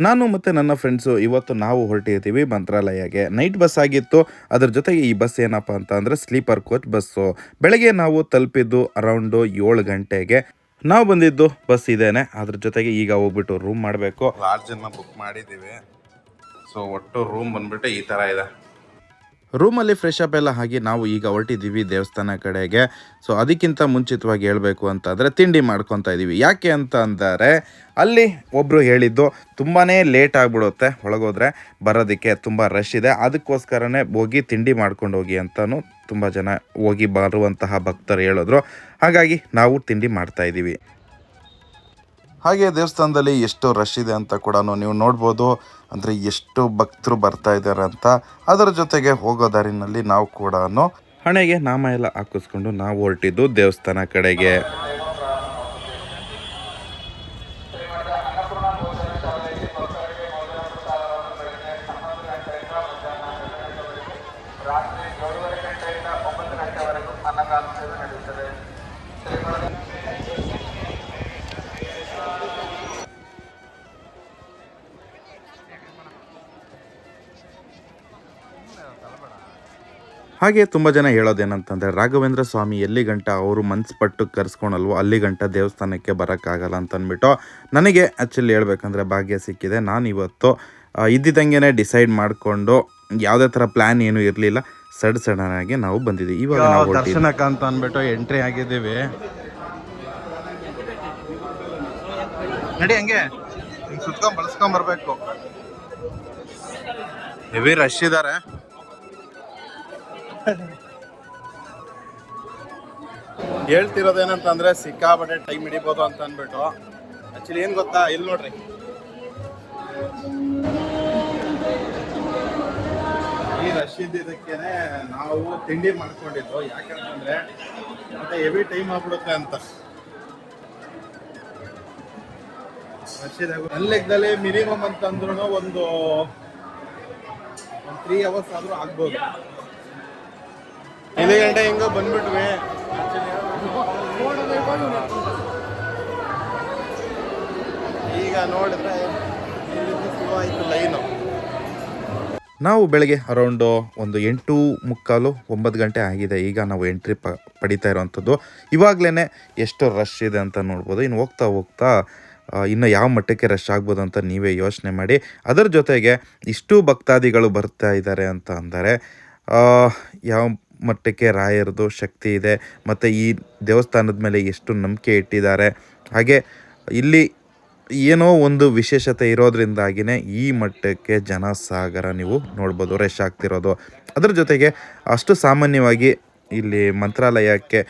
ನಾನು ಮತ್ತು ನನ್ನ ಫ್ರೆಂಡ್ಸು ಇವತ್ತು ನಾವು ಹೊರಟಿದ್ದೀವಿ ಮಂತ್ರಾಲಯಗೆ. ನೈಟ್ ಬಸ್ ಆಗಿತ್ತು. ಅದ್ರ ಜೊತೆಗೆ ಈ ಬಸ್ ಏನಪ್ಪ ಅಂತ ಅಂದರೆ ಸ್ಲೀಪರ್ ಕೋಚ್ ಬಸ್ಸು. ಬೆಳಗ್ಗೆ ನಾವು ತಲುಪಿದ್ದು ಅರೌಂಡು 7 ಗಂಟೆಗೆ. ನಾವು ಬಂದಿದ್ದು ಬಸ್ ಇದೇನೆ. ಅದ್ರ ಜೊತೆಗೆ ಈಗ ಹೋಗ್ಬಿಟ್ಟು ರೂಮ್ ಮಾಡಬೇಕು. ಲಾಡ್ಜನ್ನು ಬುಕ್ ಮಾಡಿದ್ದೀವಿ. ಸೊ ಒಟ್ಟು ರೂಮ್ ಬಂದ್ಬಿಟ್ಟು ಈ ಥರ ಇದೆ. ರೂಮಲ್ಲಿ ಫ್ರೆಶ್ ಅಪ್ ಎಲ್ಲ ಆಗಿ ನಾವು ಈಗ ಹೊರಟಿದ್ದೀವಿ ದೇವಸ್ಥಾನ ಕಡೆಗೆ. ಸೊ ಅದಕ್ಕಿಂತ ಮುಂಚಿತವಾಗಿ ಹೇಳಬೇಕು ಅಂತಂದರೆ ತಿಂಡಿ ಮಾಡ್ಕೊತಾ ಇದ್ದೀವಿ. ಯಾಕೆ ಅಂತ ಅಂದರೆ ಅಲ್ಲಿ ಒಬ್ಬರು ಹೇಳಿದ್ದು ತುಂಬಾ ಲೇಟ್ ಆಗಿಬಿಡುತ್ತೆ ಒಳಗೋದ್ರೆ, ಬರೋದಕ್ಕೆ ತುಂಬ ರಶ್ ಇದೆ, ಅದಕ್ಕೋಸ್ಕರನೇ ಹೋಗಿ ತಿಂಡಿ ಮಾಡ್ಕೊಂಡು ಹೋಗಿ ಅಂತಲೂ ತುಂಬ ಜನ ಹೋಗಿ ಬರುವಂತಹ ಭಕ್ತರು ಹೇಳಿದ್ರು. ಹಾಗಾಗಿ ನಾವು ತಿಂಡಿ ಮಾಡ್ತಾಯಿದ್ದೀವಿ. ಹಾಗೆ ದೇವಸ್ಥಾನದಲ್ಲಿ ಎಷ್ಟು ರಶ್ ಇದೆ ಅಂತ ಕೂಡ ನೀವು ನೋಡ್ಬೋದು. ಅಂದರೆ ಎಷ್ಟು ಭಕ್ತರು ಬರ್ತಾ ಇದ್ದಾರೆ ಅಂತ. ಅದರ ಜೊತೆಗೆ ಹೋಗೋ ದಾರಿನಲ್ಲಿ ನಾವು ಕೂಡ ಹಣೆಗೆ ನಾಮ ಎಲ್ಲ ಹಾಕಿಸ್ಕೊಂಡು ನಾವು ಹೊರಟಿದ್ದು ದೇವಸ್ಥಾನ ಕಡೆಗೆ. ಹಾಗೆ ತುಂಬ ಜನ ಹೇಳೋದೇನಂತಂದರೆ ರಾಘವೇಂದ್ರ ಸ್ವಾಮಿ ಎಲ್ಲಿ ಗಂಟ ಅವರು ಮನ್ಸು ಪಟ್ಟು ಕರೆಸ್ಕೊಳಲ್ವೋ ಅಲ್ಲಿ ಗಂಟ ದೇವಸ್ಥಾನಕ್ಕೆ ಬರೋಕ್ಕಾಗಲ್ಲ ಅಂತಂದ್ಬಿಟ್ಟು ನನಗೆ ಆ್ಯಕ್ಚುಲಿ ಹೇಳ್ಬೇಕಂದ್ರೆ ಭಾಗ್ಯ ಸಿಕ್ಕಿದೆ. ನಾನು ಇವತ್ತು ಇದ್ದಿದ್ದಂಗೆ ಡಿಸೈಡ್ ಮಾಡಿಕೊಂಡು ಯಾವುದೇ ಥರ ಪ್ಲ್ಯಾನ್ ಏನೂ ಇರಲಿಲ್ಲ, ಸಡನ್ನಾಗಿ ನಾವು ಬಂದಿದ್ದೀವಿ. ಇವಾಗ ನಾವು ದರ್ಶನಕ್ಕೆ ಅಂತ ಅಂದ್ಬಿಟ್ಟು ಎಂಟ್ರಿ ಆಗಿದ್ದೀವಿ. ನಡಿ ಹಂಗೆ ಬಳಸ್ಕೊಂಬರ್ಬೇಕು. ಹೆವಿ ರಶ್ ಇದ್ದಾರೆ. ಹೇಳ್ತಿರೋದೇನಂತಂದ್ರೆ ಸಿಕ್ಕಾಪಟ್ಟೆ ಟೈಮ್ ಹಿಡಿಬೋದು ಅಂತ ಅಂದ್ಬಿಟ್ಟು. ಆಕ್ಚುಲಿ ಏನ್ ಗೊತ್ತಾ, ಇಲ್ಲಿ ನೋಡ್ರಿ, ಈ ರಶ್ ಇದ್ದಿದ್ದಕ್ಕೇನೆ ನಾವು ತಿಂಡಿ ಮಾಡ್ಕೊಂಡಿದ್ದು. ಯಾಕಂತಂದ್ರೆ ಮತ್ತೆ ಹೆವಿ ಟೈಮ್ ಆಗ್ಬಿಡುತ್ತೆ ಅಂತ. ರಶ್ ಇದೆ ನನ್ನ ಲೆಕ್ಕದಲ್ಲಿ ಮಿನಿಮಮ್ ಅಂತಂದ್ರೂ ಒಂದು 3 ಅವರ್ಸ್ ಆದ್ರೂ ಆಗ್ಬೋದು. 5 ಗಂಟೆ ಹಿಂಗ ಬಂದ್ಬಿಟ್ವಿ. ಈಗ ನೋಡಿದ್ರೆ ಶುರುವಾಯಿತು ಲೈನು. ನಾವು ಬೆಳಗ್ಗೆ ಅರೌಂಡು ಒಂದು 8:45, 9 ಗಂಟೆ ಆಗಿದೆ. ಈಗ ನಾವು ಎಂಟ್ರಿ ಪಡಿತಾ ಇರೋವಂಥದ್ದು. ಇವಾಗಲೇ ಎಷ್ಟು ರಶ್ ಇದೆ ಅಂತ ನೋಡ್ಬೋದು. ಇನ್ನು ಹೋಗ್ತಾ ಹೋಗ್ತಾ ಇನ್ನು ಯಾವ ಮಟ್ಟಕ್ಕೆ ರಶ್ ಆಗ್ಬೋದು ಅಂತ ನೀವೇ ಯೋಚನೆ ಮಾಡಿ. ಅದರ ಜೊತೆಗೆ ಇಷ್ಟು ಭಕ್ತಾದಿಗಳು ಬರ್ತಾ ಇದ್ದಾರೆ ಅಂತ ಅಂದರೆ ಯಾವ ಮಟ್ಟಕ್ಕೆ ರಾಯರದು ಶಕ್ತಿ ಇದೆ ಮತ್ತು ಈ ದೇವಸ್ಥಾನದ ಮೇಲೆ ಎಷ್ಟು ನಂಬಿಕೆ ಇಟ್ಟಿದ್ದಾರೆ. ಹಾಗೆ ಇಲ್ಲಿ ಏನೋ ಒಂದು ವಿಶೇಷತೆ ಇರೋದ್ರಿಂದಾಗಿಯೇ ಈ ಮಟ್ಟಕ್ಕೆ ಜನಸಾಗರ ನೀವು ನೋಡ್ಬೋದು, ರಶ್ ಆಗ್ತಿರೋದು. ಅದರ ಜೊತೆಗೆ ಅಷ್ಟು ಸಾಮಾನ್ಯವಾಗಿ ಇಲ್ಲಿ ಮಂತ್ರಾಲಯಕ್ಕೆ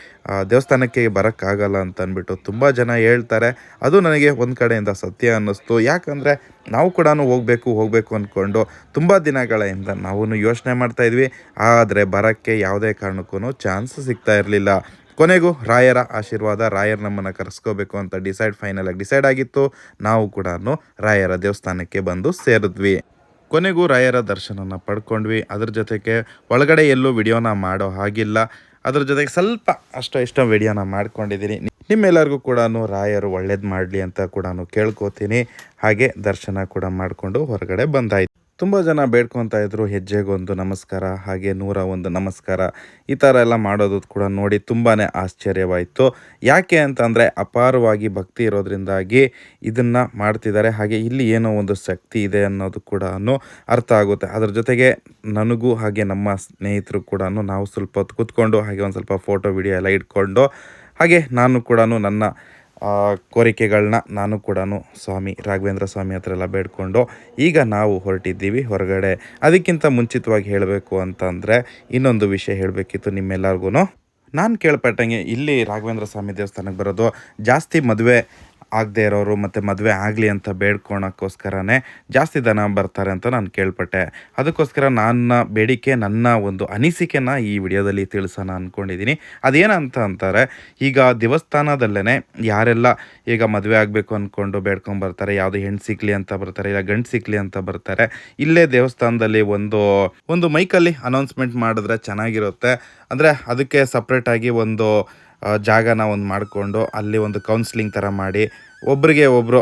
ದೇವಸ್ಥಾನಕ್ಕೆ ಬರೋಕ್ಕಾಗಲ್ಲ ಅಂತ ಅಂದ್ಬಿಟ್ಟು ತುಂಬ ಜನ ಹೇಳ್ತಾರೆ. ಅದು ನನಗೆ ಒಂದು ಕಡೆಯಿಂದ ಸತ್ಯ ಅನ್ನಿಸ್ತು. ಯಾಕಂದರೆ ನಾವು ಕೂಡ ಹೋಗಬೇಕು ಅಂದ್ಕೊಂಡು ತುಂಬ ದಿನಗಳಿಂದ ನಾವು ಯೋಚನೆ ಮಾಡ್ತಾಯಿದ್ವಿ. ಆದರೆ ಬರೋಕ್ಕೆ ಯಾವುದೇ ಕಾರಣಕ್ಕೂ ಚಾನ್ಸ್ ಸಿಗ್ತಾ ಇರಲಿಲ್ಲ. ಕೊನೆಗೂ ರಾಯರ ಆಶೀರ್ವಾದ, ರಾಯರು ನಮ್ಮನ್ನು ಕರೆಸ್ಕೋಬೇಕು ಅಂತ ಫೈನಲಾಗಿ ಡಿಸೈಡ್ ಆಗಿತ್ತು. ನಾವು ಕೂಡ ರಾಯರ ದೇವಸ್ಥಾನಕ್ಕೆ ಬಂದು ಸೇರಿದ್ವಿ. ಕೊನೆಗೂ ರಾಯರ ದರ್ಶನನ ಪಡ್ಕೊಂಡ್ವಿ. ಅದ್ರ ಜೊತೆಗೆ ಒಳಗಡೆ ಎಲ್ಲೂ ವಿಡಿಯೋನ ಮಾಡೋ ಹಾಗಿಲ್ಲ. ಅದ್ರ ಜೊತೆಗೆ ಸ್ವಲ್ಪ ಇಷ್ಟ ವಿಡಿಯೋನ ಮಾಡ್ಕೊಂಡಿದ್ದೀನಿ. ನಿಮ್ಮೆಲ್ಲರಿಗೂ ಕೂಡ ರಾಯರು ಒಳ್ಳೇದು ಮಾಡಲಿ ಅಂತ ಕೂಡ ಕೇಳ್ಕೊತೀನಿ. ಹಾಗೆ ದರ್ಶನ ಕೂಡ ಮಾಡಿಕೊಂಡು ಹೊರಗಡೆ ಬಂದಾಯಿತು. ತುಂಬ ಜನ ಬೇಡ್ಕೊತಾ ಇದ್ರು ಹೆಜ್ಜೆಗೊಂದು ನಮಸ್ಕಾರ, ಹಾಗೆ 101 ನಮಸ್ಕಾರ, ಈ ಥರ ಎಲ್ಲ ಮಾಡೋದು ಕೂಡ ನೋಡಿ ತುಂಬಾ ಆಶ್ಚರ್ಯವಾಯಿತು. ಯಾಕೆ ಅಂತಂದರೆ ಅಪಾರವಾಗಿ ಭಕ್ತಿ ಇರೋದ್ರಿಂದಾಗಿ ಇದನ್ನು ಮಾಡ್ತಿದ್ದಾರೆ. ಹಾಗೆ ಇಲ್ಲಿ ಏನೋ ಒಂದು ಶಕ್ತಿ ಇದೆ ಅನ್ನೋದು ಕೂಡ ಅರ್ಥ ಆಗುತ್ತೆ. ಅದರ ಜೊತೆಗೆ ನನಗೂ ಹಾಗೆ ನಮ್ಮ ಸ್ನೇಹಿತರು ಕೂಡ ನಾವು ಸ್ವಲ್ಪ ಹೊತ್ತು ಕೂತ್ಕೊಂಡು ಹಾಗೆ ಒಂದು ಸ್ವಲ್ಪ ಫೋಟೋ ವಿಡಿಯೋ ಎಲ್ಲ ಇಟ್ಕೊಂಡು ಹಾಗೆ ನಾನು ಕೂಡ ನನ್ನ ಕೋರಿಕೆಗಳನ್ನ ನಾನು ಕೂಡ ಸ್ವಾಮಿ ರಾಘವೇಂದ್ರ ಸ್ವಾಮಿ ಹತ್ರ ಎಲ್ಲ ಬೇಡ್ಕೊಂಡು ಈಗ ನಾವು ಹೊರಟಿದ್ದೀವಿ ಹೊರಗಡೆ. ಅದಕ್ಕಿಂತ ಮುಂಚಿತವಾಗಿ ಹೇಳಬೇಕು ಅಂತಂದರೆ ಇನ್ನೊಂದು ವಿಷಯ ಹೇಳಬೇಕಿತ್ತು ನಿಮ್ಮೆಲ್ಲರಿಗೂ. ನಾನು ಕೇಳ್ಪಟ್ಟಂಗೆ ಇಲ್ಲಿ ರಾಘವೇಂದ್ರ ಸ್ವಾಮಿ ದೇವಸ್ಥಾನಕ್ಕೆ ಬರೋದು ಜಾಸ್ತಿ ಮದುವೆ ಆಗದೆ ಇರೋರು ಮತ್ತು ಮದುವೆ ಆಗಲಿ ಅಂತ ಬೇಡ್ಕೊಳಕ್ಕೋಸ್ಕರನೇ ಜಾಸ್ತಿ ಜನ ಬರ್ತಾರೆ ಅಂತ ನಾನು ಕೇಳ್ಪಟ್ಟೆ. ಅದಕ್ಕೋಸ್ಕರ ನನ್ನ ಬೇಡಿಕೆ, ನನ್ನ ಒಂದು ಅನಿಸಿಕೆನ ಈ ವಿಡಿಯೋದಲ್ಲಿ ತಿಳಿಸೋಣ ಅಂದ್ಕೊಂಡಿದ್ದೀನಿ. ಅದೇನಂತ ಅಂತಾರೆ, ಈಗ ದೇವಸ್ಥಾನದಲ್ಲೇ ಯಾರೆಲ್ಲ ಈಗ ಮದುವೆ ಆಗಬೇಕು ಅಂದ್ಕೊಂಡು ಬೇಡ್ಕೊಂಬರ್ತಾರೆ, ಯಾವುದೋ ಹೆಣ್ಣು ಸಿಕ್ಕಲಿ ಅಂತ ಬರ್ತಾರೆ, ಇಲ್ಲ ಗಂಡು ಸಿಕ್ಕಲಿ ಅಂತ ಬರ್ತಾರೆ, ಇಲ್ಲೇ ದೇವಸ್ಥಾನದಲ್ಲಿ ಒಂದು ಮೈಕಲ್ಲಿ ಅನೌನ್ಸ್ಮೆಂಟ್ ಮಾಡಿದ್ರೆ ಚೆನ್ನಾಗಿರುತ್ತೆ. ಅಂದರೆ ಅದಕ್ಕೆ ಸಪ್ರೇಟಾಗಿ ಒಂದು ಜಾಗನ ಒಂದು ಮಾಡಿಕೊಂಡು ಅಲ್ಲಿ ಒಂದು ಕೌನ್ಸಿಲಿಂಗ್ ಥರ ಮಾಡಿ ಒಬ್ರಿಗೆ ಒಬ್ಬರು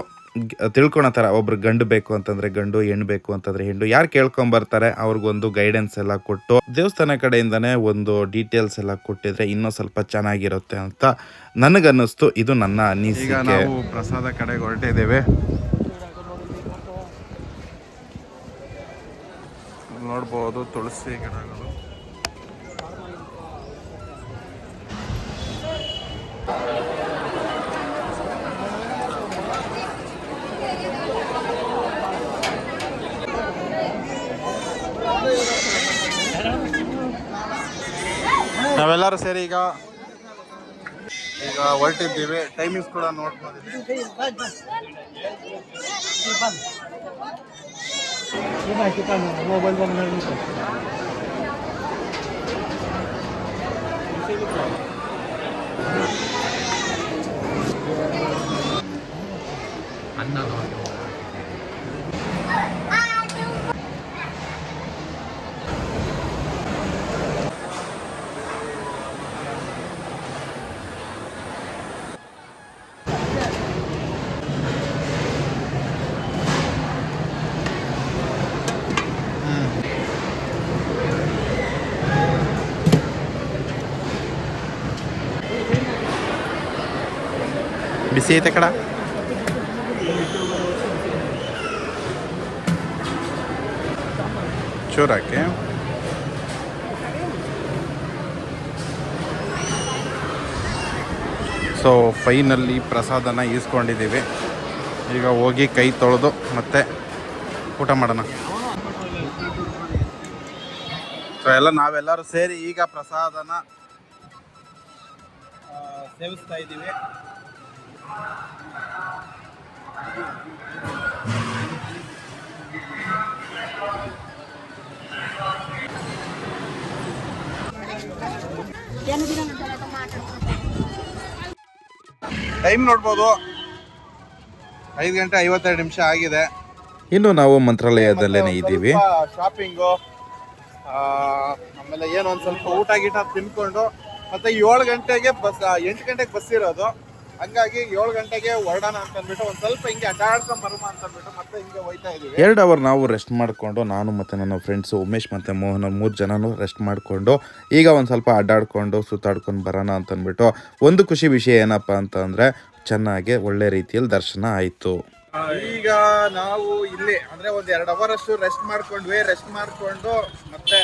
ತಿಳ್ಕೊಳೋ ಥರ ಒಬ್ರು ಗಂಡು ಬೇಕು ಅಂತಂದರೆ ಗಂಡು, ಹೆಣ್ಣು ಬೇಕು ಅಂತಂದರೆ ಹೆಣ್ಣು, ಯಾರು ಕೇಳ್ಕೊಂಬರ್ತಾರೆ ಅವ್ರಿಗೊಂದು ಗೈಡೆನ್ಸ್ ಎಲ್ಲ ಕೊಟ್ಟು ದೇವಸ್ಥಾನ ಕಡೆಯಿಂದನೇ ಒಂದು ಡೀಟೇಲ್ಸ್ ಎಲ್ಲ ಕೊಟ್ಟಿದ್ರೆ ಇನ್ನೂ ಸ್ವಲ್ಪ ಚೆನ್ನಾಗಿರುತ್ತೆ ಅಂತ ನನಗನ್ನಿಸ್ತು. ಇದು ನನ್ನ ಅನಿಸಿಕೆ. ಈಗ ನಾವು ಪ್ರಸಾದ ಕಡೆಗೆ ಹೊರಟಿದ್ದೇವೆ. ನೋಡ್ಬೋದು ತುಳಸಿ ಗಿಡಗಳು. ನಾವೆಲ್ಲರೂ ಸೇರಿ ಈಗ ಹೊರಟಿದ್ದೀವಿ. ಟೈಮಿಂಗ್ಸ್ ಕೂಡ ನೋಡ್ಕೊಂಡಿದ್ದೀವಿ. ಬಿಸಿ ಐತೆ ಕಡ. ಚೂರಾಕೆ ಸೊ ಫೈನಲ್ಲಿ ಪ್ರಸಾದನ ಈಸ್ಕೊಂಡಿದ್ದೀವಿ. ಈಗ ಹೋಗಿ ಕೈ ತೊಳೆದು ಮತ್ತೆ ಊಟ ಮಾಡೋಣ. ಸೊ ನಾವೆಲ್ಲರೂ ಸೇರಿ ಈಗ ಪ್ರಸಾದನ ಸೇವಿಸ್ತಾ ಇದ್ದೀವಿ. ಟೈಮ್ ನೋಡ್ಬೋದು, 5:52 ಆಗಿದೆ. ಇನ್ನು ನಾವು ಮಂತ್ರಾಲಯದಲ್ಲೇನೆ ಇದ್ದೀವಿ. ಶಾಪಿಂಗು, ಆಮೇಲೆ ಏನೋ ಒಂದು ಸ್ವಲ್ಪ ಊಟ ಗೀಟ ತಿನ್ಕೊಂಡು ಮತ್ತೆ 7 ಗಂಟೆಗೆ ಬಸ್, 8 ಗಂಟೆಗೆ ಬಸ್ ಇರೋದು. ಹಂಗಾಗಿ 7 ಗಂಟೆಗೆ ಹೊರಡೋಣ ಅಂತ ಅಂದ್ಬಿಟ್ಟು ಒಂದು ಸ್ವಲ್ಪ ಹಿಂಗೆ ಅಡ್ಡಾಡ್ಕೊಂಡು ಬರೋಣ ಅಂತ ಅಂದ್ಬಿಟ್ಟು ಮತ್ತೆ ಹಿಂಗೆ ಹೋಯ್ತಾ ಇದೀವಿ. 2 ಅವರ್ ನಾವು ರೆಸ್ಟ್ ಮಾಡಿಕೊಂಡು, ನಾನು ಮತ್ತು ನನ್ನ ಫ್ರೆಂಡ್ಸು ಉಮೇಶ್ ಮತ್ತು ಮೋಹನ್ 3 ಜನನು ರೆಸ್ಟ್ ಮಾಡಿಕೊಂಡು ಈಗ ಒಂದು ಸ್ವಲ್ಪ ಅಡ್ಡಾಡ್ಕೊಂಡು ಸುತ್ತಾಡ್ಕೊಂಡು ಬರೋಣ ಅಂತ ಅಂದ್ಬಿಟ್ಟು. ಒಂದು ಖುಷಿ ವಿಷಯ ಏನಪ್ಪ ಅಂತಂದರೆ ಚೆನ್ನಾಗಿ ಒಳ್ಳೆ ರೀತಿಯಲ್ಲಿ ದರ್ಶನ ಆಯಿತು. ಈಗ ನಾವು ಇಲ್ಲಿ ಅಂದರೆ ಒಂದು 2 ಅವರ್ ಅಷ್ಟು ರೆಸ್ಟ್ ಮಾಡ್ಕೊಂಡ್ವಿ. ರೆಸ್ಟ್ ಮಾಡಿಕೊಂಡು ಮತ್ತೆ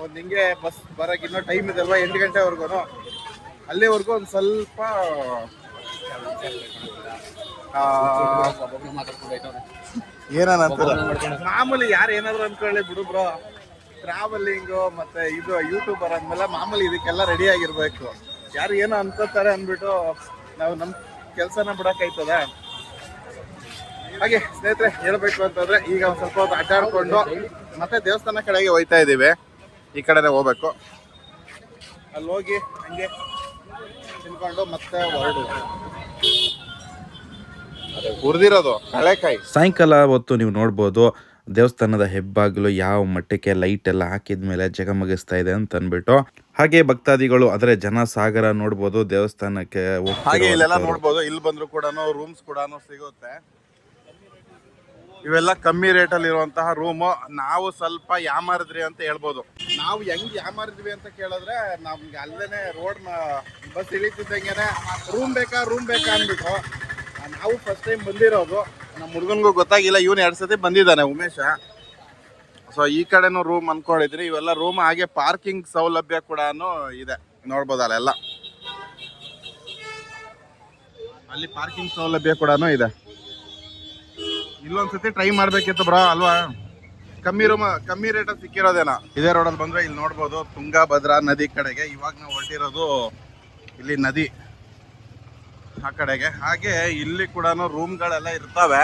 ಒಂದು ಹಿಂಗೆ ಬಸ್ ಬರೋಕೆ ಇನ್ನೂ ಟೈಮ್ ಇದಲ್ವ, 8 ಗಂಟೆವರೆಗೂ. ಅಲ್ಲಿವರೆಗೂ ಒಂದು ಸ್ವಲ್ಪ ಏನಂತಾರೆ ಮಾಮೂಲಿ, ಯಾರು ಏನಾದ್ರು ಅನ್ಕೊಳ್ಳಿ ಬಿಡು ಬ್ರೋ. ಟ್ರಾವೆಲಿಂಗು ಮತ್ತೆ ಇದು ಯೂಟ್ಯೂಬರ್ ಅಂದ್ಮೇಲೆ ಮಾಮೂಲಿ ಇದಕ್ಕೆಲ್ಲ ರೆಡಿ ಆಗಿರ್ಬೇಕು. ಯಾರು ಏನೋ ಅನ್ಕೋತಾರೆ ಅಂದ್ಬಿಟ್ಟು ನಾವು ನಮ್ಮ ಕೆಲಸನ ಬಿಡೋಕ್ಕಾಯ್ತದ. ಹಾಗೆ ಸ್ನೇಹಿತರೆ ಹೇಳ್ಬೇಕು ಅಂತಂದ್ರೆ ಈಗ ಒಂದು ಸ್ವಲ್ಪ ಹೊತ್ತು ಅಡ್ಡಾಡ್ಕೊಂಡು ಮತ್ತೆ ದೇವಸ್ಥಾನ ಕಡೆಗೆ ಹೋಯ್ತಾ ಇದ್ದೀವಿ. ಈ ಕಡೆನೇ ಹೋಗ್ಬೇಕು. ಅಲ್ಲಿ ಹೋಗಿ ಹಂಗೆ ತಿನ್ಕೊಂಡು ಮತ್ತೆ ಹೊರಡು. ಹುರಿದಿರೋದು ಕಳೆಕಾಯಿ. ಸಾಯಂಕಾಲ ಹೊತ್ತು ನೀವು ನೋಡ್ಬೋದು ದೇವಸ್ಥಾನದ ಹೆಬ್ಬಾಗಿಲು ಯಾವ ಮಟ್ಟಕ್ಕೆ ಲೈಟ್ ಎಲ್ಲ ಹಾಕಿದ್ಮೇಲೆ ಜಗಮಗಿಸ್ತಾ ಇದೆ ಅಂತ ಅಂದ್ಬಿಟ್ಟು. ಹಾಗೆ ಭಕ್ತಾದಿಗಳು ಅದರ ಜನ ಸಾಗರ ನೋಡ್ಬೋದು ದೇವಸ್ಥಾನಕ್ಕೆ. ಹಾಗೆ ಇಲ್ಲೆಲ್ಲ ನೋಡ್ಬೋದು, ಇಲ್ಲಿ ಬಂದ್ರು ಕೂಡ ರೂಮ್ಸ್ ಕೂಡ ಸಿಗುತ್ತೆ. ಇವೆಲ್ಲ ಕಮ್ಮಿ ರೇಟಲ್ಲಿ ಇರುವಂತಹ ರೂಮು. ನಾವು ಸ್ವಲ್ಪ ಯಾಮಾರಿದ್ರಿ ಅಂತ ಹೇಳ್ಬೋದು. ನಾವು ಹೆಂಗ್ ಯಾಮಾರಿದ್ವಿ ಅಂತ ಕೇಳಿದ್ರೆ, ನಮ್ಗೆ ಅಲ್ಲೇನೆ ರೋಡ್ ಬಸ್ ಇಳಿತಿದ್ದಂಗೆನೆ ರೂಮ್ ಬೇಕಾ ಅಂದ್ಬಿಟ್ಟು ನಾವು ಫಸ್ಟ್ ಟೈಮ್ ಬಂದಿರೋದು. ನಮ್ಮ ಹುಡುಗನ್ಗೂ ಗೊತ್ತಾಗಿಲ್ಲ, ಇವನು 2 ಸತಿ ಬಂದಿದ್ದಾನೆ ಉಮೇಶ. ಸೊ ಈ ಕಡೆನೂ ರೂಮ್ ಅನ್ಕೊಂಡಿದ್ರಿ. ಇವೆಲ್ಲ ರೂಮ್. ಹಾಗೆ ಪಾರ್ಕಿಂಗ್ ಸೌಲಭ್ಯ ಕೂಡ ಇದೆ, ನೋಡ್ಬೋದಲ್ಲ ಎಲ್ಲ. ಅಲ್ಲಿ ಪಾರ್ಕಿಂಗ್ ಸೌಲಭ್ಯ ಕೂಡ ಇದೆ. ಇಲ್ಲೊಂದ್ಸತಿ ಟ್ರೈ ಮಾಡ್ಬೇಕಿತ್ತು ಬ್ರೋ, ಅಲ್ವಾ? ಕಮ್ಮಿ ರೇಟಲ್ಲಿ ಸಿಕ್ಕಿರೋದೇನೋ. ಇದೇ ರೋಡಲ್ಲಿ ಬಂದ್ರೆ ಇಲ್ಲಿ ನೋಡ್ಬೋದು ತುಂಗಭದ್ರಾ ನದಿ ಕಡೆಗೆ. ಇವಾಗ ನಾವು ಹೊರಟಿರೋದು ಇಲ್ಲಿ ನದಿ ಆ ಕಡೆಗೆ. ಹಾಗೆ ಇಲ್ಲಿ ಕೂಡ ರೂಮ್ಗಳೆಲ್ಲ ಇರ್ತವೆ.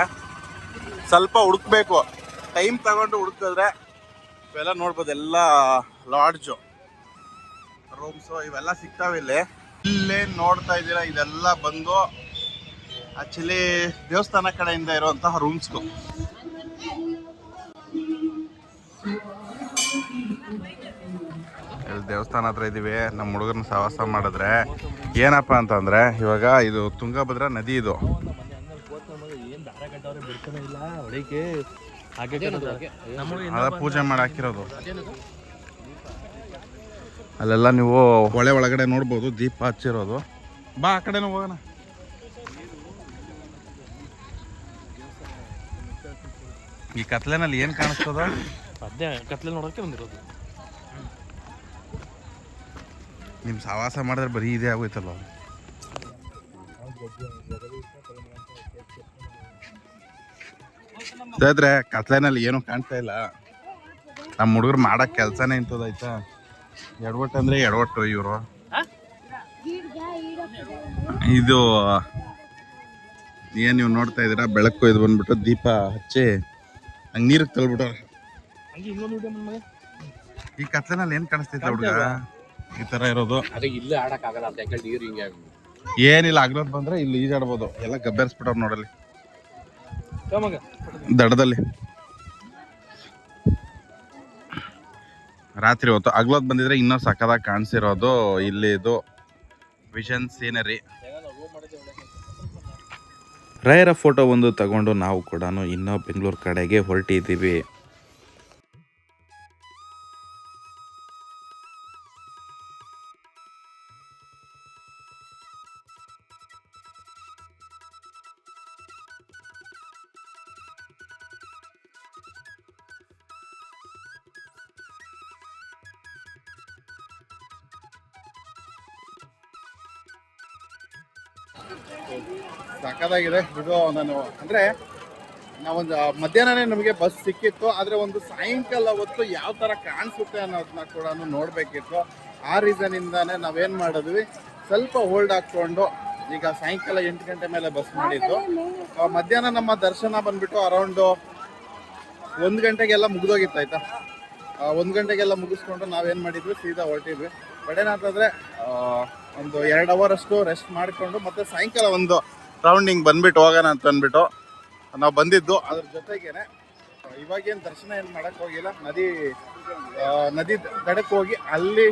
ಸ್ವಲ್ಪ ಹುಡುಕ್ಬೇಕು, ಟೈಮ್ ತಗೊಂಡು ಹುಡುಕಿದ್ರೆ ಇವೆಲ್ಲ ನೋಡ್ಬೋದು. ಎಲ್ಲ ಲಾಡ್ಜು, ರೂಮ್ಸು ಇವೆಲ್ಲ ಸಿಗ್ತಾವೆ ಇಲ್ಲಿ. ಇಲ್ಲೇ ನೋಡ್ತಾ ಇದ್ದೀರಾ, ಇದೆಲ್ಲ ಬಂದು ಆಕ್ಚುಲಿ ದೇವಸ್ಥಾನ ಕಡೆಯಿಂದ ಇರುವಂತಹ ರೂಮ್ಸ್ಗಳು. ಇಲ್ಲಿ ದೇವಸ್ಥಾನ ಹತ್ರ ಇದ್ದೀವಿ. ನಮ್ಮ ಹುಡುಗರನ್ನ ಸಹವಾಸ ಮಾಡಿದ್ರೆ ಏನಪ್ಪ ಅಂತಂದರೆ, ಇವಾಗ ಇದು ತುಂಗಭದ್ರಾ ನದಿ. ಇದು ಪೂಜೆ ಮಾಡಿ ಹಾಕಿರೋದು. ಅಲ್ಲೆಲ್ಲ ನೀವು ಹೊಳೆ ಒಳಗಡೆ ನೋಡ್ಬೋದು ದೀಪ ಹಚ್ಚಿರೋದು. ಬಾ ಆ ಕಡೆನೂ ಹೋಗೋಣ. ಈ ಕತ್ಲೆನಲ್ಲಿ ಏನ್ ಕಾಣಿಸ್ತದ? ಅದೇ ಕತ್ಲೆ ನೋಡೋಕೆ ಬಂದಿರೋದು. ನಿಮ್ ಸಹವಾಸ ಮಾಡಿದ್ರೆ ಬರೀ ಇದೇ ಆಗೋಯ್ತಲ್ಲ. ಇದಾದ್ರೆ ಕತ್ಲೆನಲ್ಲಿ ಏನೂ ಕಾಣ್ತಾ ಇಲ್ಲ. ನಮ್ಮ ಹುಡುಗರು ಮಾಡಕ್ ಕೆಲ್ಸನೇ ಇಂಥದ್ದಾಯ್ತಾ. ಎಡವಟ್ಟು ಅಂದ್ರೆ ಎಡವಟ್ಟು ಇವರು. ಇದು ಏನ್ ನೀವು ನೋಡ್ತಾ ಇದೀರಾ, ಬೆಳಕು ಇದು ಬಂದ್ಬಿಟ್ಟು ದೀಪ ಹಚ್ಚಿ ಹಂಗ ನೀರಿಗೆ ತಳ್ಬಿಟ್ಟು. ಈ ಕತ್ಲೆನಲ್ಲಿ ಏನ್ ಕಾಣಿಸ್ತೈತೆ ಹುಡುಗ? ಈ ತರ ಇರೋದು. ಏನಿಲ್ಲ, ಆಗ್ಲೋದ್ ಬಂದ್ರೆ ಇಲ್ಲಿ ಈಜಾಡ್ಬೋದು. ಎಲ್ಲ ಗಬ್ಬೆರ್ಸ್ಬಿಟ್ಟವ್ರು ನೋಡಲ್ಲಿ ದಡದಲ್ಲಿ. ರಾತ್ರಿ ಹೊತ್ತು ಅಗ್ಲೋದ್ ಬಂದಿದ್ರೆ ಇನ್ನೂ ಸಕ್ಕದಾಗಿ ಕಾಣಿಸಿರೋದು ಇಲ್ಲಿ. ಇದು ವಿಷನ್ ಸೀನರಿ. ರಾಯರ ಫೋಟೋ ಒಂದು ತಗೊಂಡು ನಾವು ಕೂಡ ಇನ್ನೂ ಬೆಂಗಳೂರು ಕಡೆಗೆ ಹೊರಟಿದ್ದೀವಿ. ಸಾಕಾಗಿದೆ ಇದು. ನಾನು ಅಂದರೆ ನಾವೊಂದು ಮಧ್ಯಾಹ್ನನೇ ನಮಗೆ ಬಸ್ ಸಿಕ್ಕಿತ್ತು, ಆದರೆ ಒಂದು ಸಾಯಂಕಾಲ ಹೊತ್ತು ಯಾವ ಥರ ಕಾಣಿಸುತ್ತೆ ಅನ್ನೋದನ್ನ ಕೂಡ ನೋಡಬೇಕಿತ್ತು. ಆ ರೀಸನಿಂದಾನೇ ನಾವೇನು ಮಾಡಿದ್ವಿ, ಸ್ವಲ್ಪ ಹೋಲ್ಡ್ ಹಾಕ್ಕೊಂಡು ಈಗ ಸಾಯಂಕಾಲ 8 ಗಂಟೆ ಮೇಲೆ ಬಸ್ ಮಾಡಿದ್ದು. ಮಧ್ಯಾಹ್ನ ನಮ್ಮ ದರ್ಶನ ಬಂದುಬಿಟ್ಟು ಅರೌಂಡು 1 ಗಂಟೆಗೆಲ್ಲ ಮುಗಿದೋಗಿತ್ತು ಆಯಿತಾ. 1 ಗಂಟೆಗೆಲ್ಲ ಮುಗಿಸ್ಕೊಂಡು ನಾವೇನು ಮಾಡಿದ್ವಿ, ಸೀದಾ ಹೊರಟಿದ್ವಿ. ಬಟ್ ಏನಾಗ್ತಂದರೆ ಒಂದು 2 ಅವರ್ ಅಷ್ಟು ರೆಸ್ಟ್ ಮಾಡಿಕೊಂಡು ಮತ್ತೆ ಸಾಯಂಕಾಲ ಒಂದು ರೌಂಡಿಂಗ್ ಬಂದ್ಬಿಟ್ಟು ಹೋಗೋಣ ಅಂತ ಅಂದ್ಬಿಟ್ಟು ನಾವು ಬಂದಿದ್ದು. ಅದ್ರ ಜೊತೆಗೇನೆ ಇವಾಗೇನು ದರ್ಶನ ಏನು ಮಾಡೋಕ್ಕೆ ಹೋಗಿಲ್ಲ. ನದಿ ದಡಕ್ಕೆ ಹೋಗಿ ಅಲ್ಲಿ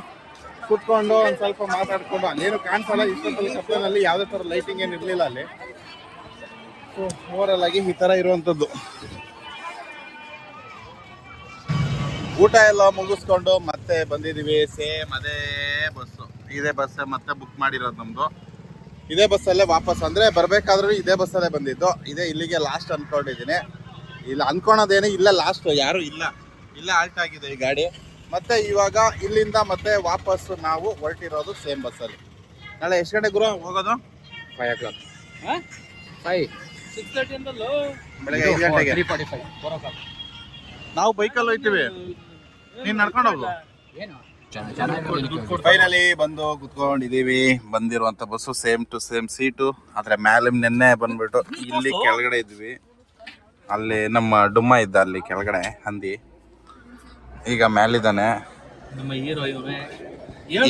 ಕೂತ್ಕೊಂಡು ಒಂದು ಸ್ವಲ್ಪ ಮಾತಾಡ್ಕೊಂಡು, ಅಲ್ಲೇನು ಕಾಣಿಸಲ್ಲ ಇಷ್ಟೊತ್ತಲ್ಲಿ ಕಪ್ಪಲಿನಲ್ಲಿ ಯಾವುದೇ ಥರ ಲೈಟಿಂಗ್ ಏನು ಇರಲಿಲ್ಲ ಅಲ್ಲಿ. ಸೊ ಓವರಲ್ ಆಗಿ ಈ ಥರ ಇರುವಂಥದ್ದು. ಊಟ ಎಲ್ಲ ಮುಗಿಸ್ಕೊಂಡು ಮತ್ತೆ ಬಂದಿದ್ದೀವಿ. ಸೇಮ್ ಅದೇ ಬಸ್ಸು, ಇದೇ ಬಸ್ಸೇ ಮತ್ತೆ ಬುಕ್ ಮಾಡಿರೋದು ನಮ್ಮದು. ಇದೇ ಬಸ್ಸಲ್ಲೇ ವಾಪಸ್, ಅಂದರೆ ಬರಬೇಕಾದ್ರೂ ಇದೇ ಬಸ್ಸಲ್ಲೇ ಬಂದಿದ್ದು. ಇದೇ ಇಲ್ಲಿಗೆ ಲಾಸ್ಟ್ ಅಂದ್ಕೊಂಡಿದ್ದೀನಿ. ಇಲ್ಲ ಅಂದ್ಕೊಳೋದೇನು ಇಲ್ಲ, ಲಾಸ್ಟ್ ಯಾರೂ ಇಲ್ಲ, ಇಲ್ಲೇ ಆಲ್ಟ್ ಆಗಿದೆ ಈ ಗಾಡಿ. ಮತ್ತೆ ಇವಾಗ ಇಲ್ಲಿಂದ ಮತ್ತೆ ವಾಪಸ್ ನಾವು ಹೊರಟಿರೋದು ಸೇಮ್ ಬಸ್ಸಲ್ಲಿ. ನಾಳೆ ಎಷ್ಟು ಗಂಟೆ ಗುರು ಹೋಗೋದು? 5 o'clock. 6:30 ಬೆಳಗ್ಗೆ 5 ಗಂಟೆಗೆ. 3:45 ನಾವು ಬೈಕಲ್ಲಿ ಹೋಗ್ತೀವಿ, ನೀನು ನಡ್ಕೊಂಡು ಹೋಗು. ಫೈನಲಿ ಬಂದು ಕುತ್ಕೊಂಡಿದೀವಿ. ಬಂದಿರುವಂತ bus same to same seat, ಆದ್ರೆ ಮ್ಯಾಲೆ ನೆನ್ನೆ ಬಂದ್ಬಿಟ್ಟು ಇಲ್ಲಿ ಕೆಳಗಡೆ ಇದ್ವಿ. ಅಲ್ಲಿ ನಮ್ಮ ಡುಮ್ಮ ಇದ್ದ ಅಲ್ಲಿ ಕೆಳಗಡೆ ಹಂದಿ, ಈಗ ಮ್ಯಾಲಿದ್ದಾನೆ.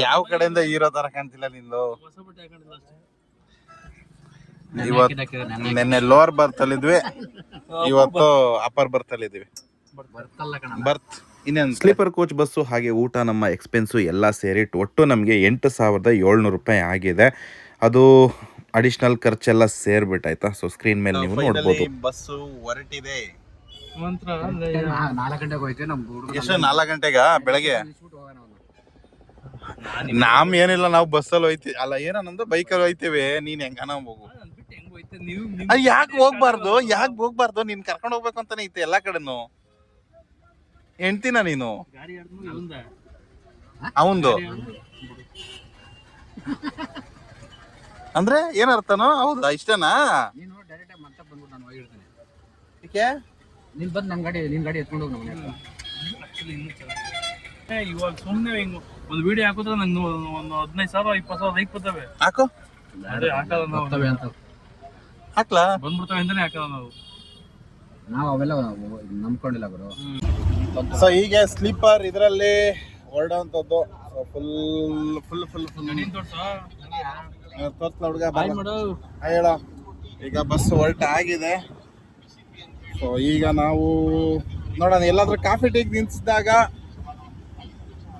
ಯಾವ ಕಡೆಯಿಂದ ಹೀರೋ ತರ ಕಾಣ್ತಿಲ್ಲ ನಿಂದು. ಇವತ್ತು ನೆನ್ನೆ ಲೋವರ್ ಬರ್ತ್ ಅಲ್ಲಿದ್ವಿ, ಇವತ್ತು ಅಪ್ಪರ್ ಬರ್ತ್ ಅಲ್ಲಿದ್ವಿ. ಬರ್ತ್ ಇನ್ನೇನು ಸ್ಲೀಪರ್ ಕೋಚ್ ಬಸ್ಸು ಹಾಗೆ ಊಟ ನಮ್ಮ ಎಕ್ಸ್ಪೆನ್ಸು ಎಲ್ಲ ಸೇರಿ ಒಟ್ಟು ನಮಗೆ 8,700 ರೂಪಾಯಿ ಆಗಿದೆ. ಅದು ಅಡಿಷ್ನಲ್ ಖರ್ಚೆಲ್ಲ ಸೇರ್ಬಿಟ್ಟಾಯ್ತಾ. ಸೊ ಸ್ಕ್ರೀನ್ ಮೇಲೆ ನೀವು ನೋಡ್ಬೋದು. ಬಸ್ಸು ಹೊರಟಿದೆ. 4 ಗಂಟೆಗೆ ಹೋಯ್ತೀವಿ. ಎಷ್ಟು 4 ಗಂಟೆಗ ಬೆಳಗ್ಗೆ? ನಾಮ್ ಏನಿಲ್ಲ, ನಾವು ಬಸ್ಸಲ್ಲಿ ಹೋಯ್ತೀವಿ. ಅಲ್ಲ ಏನೋ ನಮ್ದು ಬೈಕಲ್ಲಿ ಹೋಯ್ತೀವಿ. ನೀನ್ ಹೆಂಗನ ಹೋಗು. ಯಾಕೆ ಹೋಗ್ಬಾರ್ದು? ನೀನ್ ಕರ್ಕೊಂಡು ಹೋಗ್ಬೇಕು ಅಂತಾನೆ ಐತೆ ಎಲ್ಲಾ ಕಡೆನು. ಹೆಂಡ್ತಿನ ನೀನು ಅವಂದು ಅಂದ್ರೆ ಏನರ್ಥನೋ? ಹೌದಾ, ಇಷ್ಟನಾ? ಇವಾಗ ಸುಮ್ಮನೆ ಹಿಂಗ್ ಒಂದು ವಿಡಿಯೋ ಹಾಕಿದ್ರೆ ನಂಗೆ ಒಂದು 15,000 20,000 ಲೈಕ್ ಬರ್ತವೆ. ಹಾಕು, ಅದೇ ಹಾಕಲ್ಲ ನಾವು, ಹಾಕ್ಲಾ ಬಂದ್ಬಿಡ್ತಾವೆ ಅಂತಾನೆ ಹಾಕಲ್ಲ ನಾವು ಅವೆಲ್ಲ ನಂಬ್ಕೊಂಡಿಲ್ಲ ಗುರು. ಸೊ ಹೀಗೆ ಸ್ಲೀಪರ್ ಇದರಲ್ಲಿ ಹೊರಡುವಂಥದ್ದು. ಫುಲ್ ಹುಡುಗ ಹೇಳ. ಈಗ ಬಸ್ ಹೊರಟ ಆಗಿದೆ. ಸೊ ಈಗ ನಾವು ನೋಡೋಣ, ಎಲ್ಲಾದ್ರೂ ಕಾಫಿ ಟೀಗೆ ನಿಲ್ಸಿದಾಗ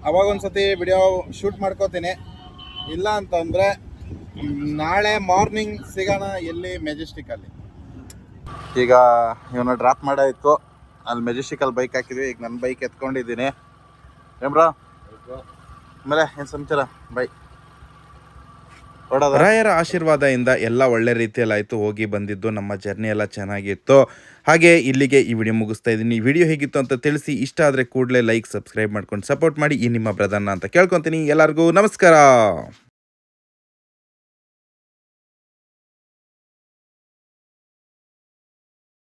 ಅವಾಗ ಒಂದ್ಸತಿ ವಿಡಿಯೋ ಶೂಟ್ ಮಾಡ್ಕೋತೀನಿ. ಇಲ್ಲ ಅಂತಂದರೆ ನಾಳೆ ಮಾರ್ನಿಂಗ್ ಸಿಗೋಣ ಎಲ್ಲಿ, ಮೆಜೆಸ್ಟಿಕಲ್ಲಿ. ಈಗ ಇವನ್ನ ಡ್ರಾಪ್ ಮಾಡಾಯಿತು, ಅಲ್ಲಿ ಮೆಜೆಸ್ಟಿಕಲ್ಲಿ ಬೈಕ್ ಹಾಕಿದ್ವಿ, ಈಗ ನನ್ನ ಬೈಕ್ ಎತ್ಕೊಂಡಿದ್ದೀನಿ. ಏನ್ಬ್ರಾ ಆಮೇಲೆ ಏನು ಸಮಾಚಾರ? ಬೈ ರಾಯರ ಆಶೀರ್ವಾದದಿಂದ ಎಲ್ಲ ಒಳ್ಳೆ ರೀತಿಯಲ್ಲಾಯಿತು, ಹೋಗಿ ಬಂದಿದ್ದು, ನಮ್ಮ ಜರ್ನಿ ಎಲ್ಲ ಚೆನ್ನಾಗಿತ್ತು. ಹಾಗೆ ಇಲ್ಲಿಗೆ ಈ ವಿಡಿಯೋ ಮುಗಿಸ್ತಾ ಇದ್ದೀನಿ. ವಿಡಿಯೋ ಹೇಗಿತ್ತು ಅಂತ ತಿಳಿಸಿ. ಇಷ್ಟ ಆದರೆ ಕೂಡಲೇ ಲೈಕ್, ಸಬ್ಸ್ಕ್ರೈಬ್ ಮಾಡ್ಕೊಂಡು ಸಪೋರ್ಟ್ ಮಾಡಿ ಈ ನಿಮ್ಮ ಬ್ರದರ್ನ ಅಂತ ಕೇಳ್ಕೊತೀನಿ. ಎಲ್ಲರಿಗೂ ನಮಸ್ಕಾರ.